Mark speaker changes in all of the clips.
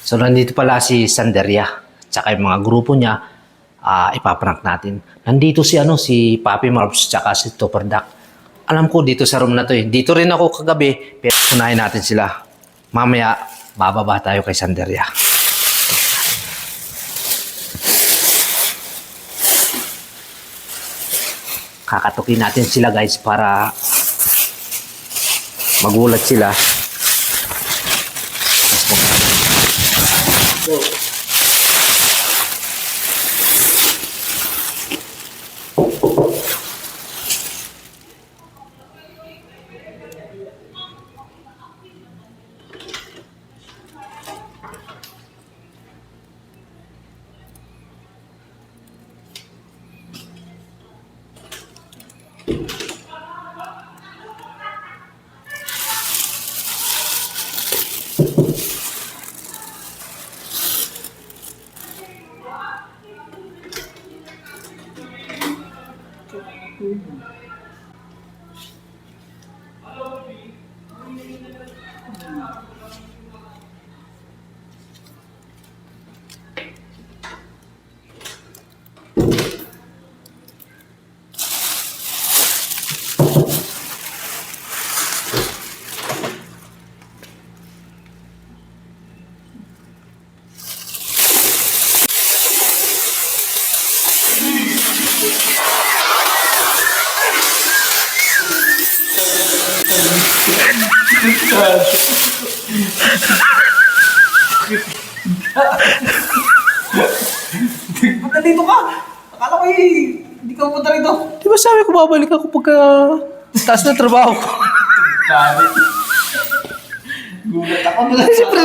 Speaker 1: So, nandito pala si Sanderia. Tsaka yung mga grupo niya, ipaprank natin. Nandito si Papi Marbs, tsaka si Topper Duck. Alam ko dito sa room na to eh. Dito rin ako kagabi, pero unahin natin sila. Mamaya, bababa tayo kay Sanderia. Kakatukin natin sila guys para magulat sila.
Speaker 2: Punta dito ka! Akala ko hindi ka pupunta rito.
Speaker 1: Di ba sabi ko babalik ako pagka taas na trabaho ko?
Speaker 2: Dami. Gulat ako na.
Speaker 1: Siyempre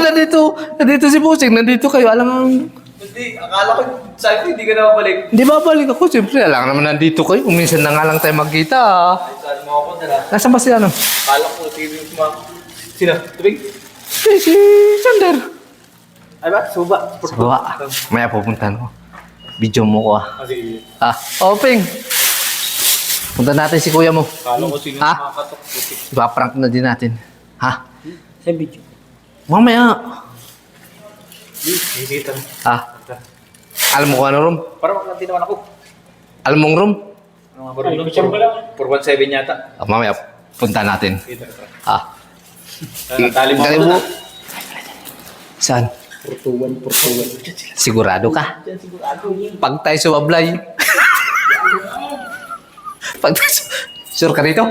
Speaker 1: nandito si Busing, nandito kayo. Alam
Speaker 2: Hindi, akala ko, sabi ko hindi ka na mabalik.
Speaker 1: Di babalik ako, siyempre. Alam naman nandito kayo. Minsan na nga lang tayo magkita.
Speaker 2: Ay, saan mo ako nila?
Speaker 1: Nasaan ba si ano?
Speaker 2: Akala ko, sino yung sumama. Sino? Tubig?
Speaker 1: Si Sander.
Speaker 2: Ay ba? Suba.
Speaker 1: Sa baba. Maya pupuntahan ko. Video mo ko
Speaker 2: Sige.
Speaker 1: Oping. Punta natin si kuya mo.
Speaker 2: Akala ko sino yung
Speaker 1: Ha?
Speaker 2: makakatok. Putik.
Speaker 1: Ipaprank na din natin. Ha?
Speaker 2: Sa video.
Speaker 1: Mamaya.
Speaker 2: Visita na.
Speaker 1: Alam mo kung ano room?
Speaker 2: Para makakati naman ako.
Speaker 1: Alam mong room?
Speaker 2: Ano nga ba? 417 yata.
Speaker 1: Mamaya punta natin.
Speaker 2: Dito.
Speaker 1: Galing
Speaker 2: Tali mo ako
Speaker 1: mo.
Speaker 2: na.
Speaker 1: Saan?
Speaker 2: Portuan.
Speaker 1: Sigurado ka?
Speaker 2: Diyan sigurado yun.
Speaker 1: Pag tayo sumablay. Pag tayo sure ka rito?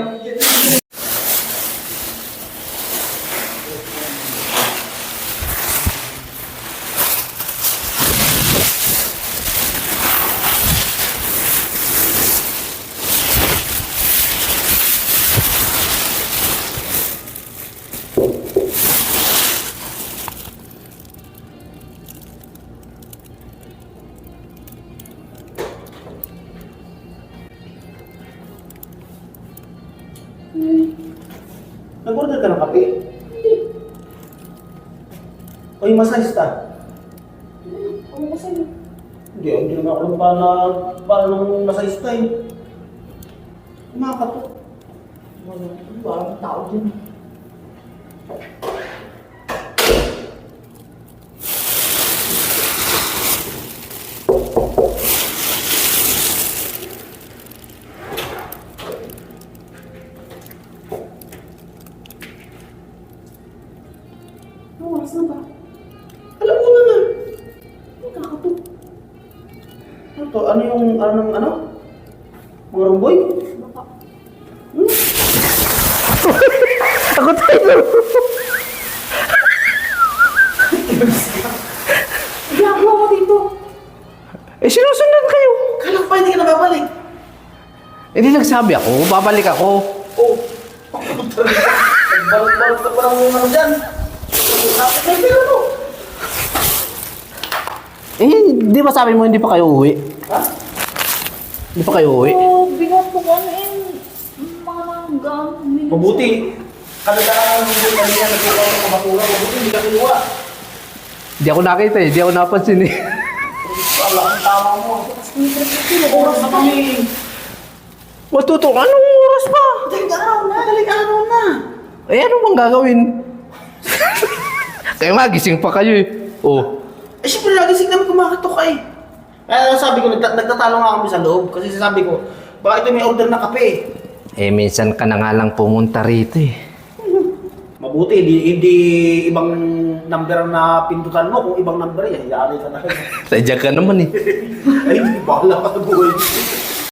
Speaker 2: Nag-order ka ng kape? Hindi. O yung masayista?
Speaker 3: Ano ba sa'yo?
Speaker 2: Hindi naman ako lang para ng masayista eh. Kumakato.
Speaker 3: Parang tao din. Ano oras na ba?
Speaker 2: Alam mo naman.
Speaker 3: Nakakato.
Speaker 2: Ano to? Ano? Mga rumboy?
Speaker 3: Baka.
Speaker 1: Ako tayo.
Speaker 3: Ginagawa mo dito.
Speaker 1: Sinusundan kayo.
Speaker 2: Kala ko pa hindi ka nababalik.
Speaker 1: Hindi nagsabi ako. Babalik ako.
Speaker 2: Oh. Nagbalot-balot ka pa ng ano dyan. Kapit na yung pera mo.
Speaker 1: Di ba sabi mo hindi pa kayo uwi?
Speaker 2: Ha?
Speaker 1: Hindi pa kayo uwi?
Speaker 3: Oh, bingot mo ko ano mga gamit.
Speaker 2: Mabuti. Kadadaan ng mga kanina nagkukaw ng kamakura. Mabuti hindi ka kinuha.
Speaker 1: Hindi ako nakita eh. Hindi ako napansin eh.
Speaker 2: Wala ang tama mo. Oras na kami.
Speaker 1: Matuto, anong oras pa?
Speaker 2: Madaling araw na.
Speaker 1: Eh, ano bang gagawin? Kaya nga, gising pa kayo eh. Oh,
Speaker 2: Eh, siyempre lagi signal kumakatok ka eh. Kaya sabi ko, nagtatalo nga kami sa loob. Kasi sabi ko, baka ito may order na kape.
Speaker 1: eh minsan ka na nga lang pumunta rito eh.
Speaker 2: Mabuti, hindi ibang number na pindutan mo. Kung ibang number yan, yari ka na.
Speaker 1: Sadya ka naman eh.
Speaker 2: Ay, hindi bahala ka sa buhay.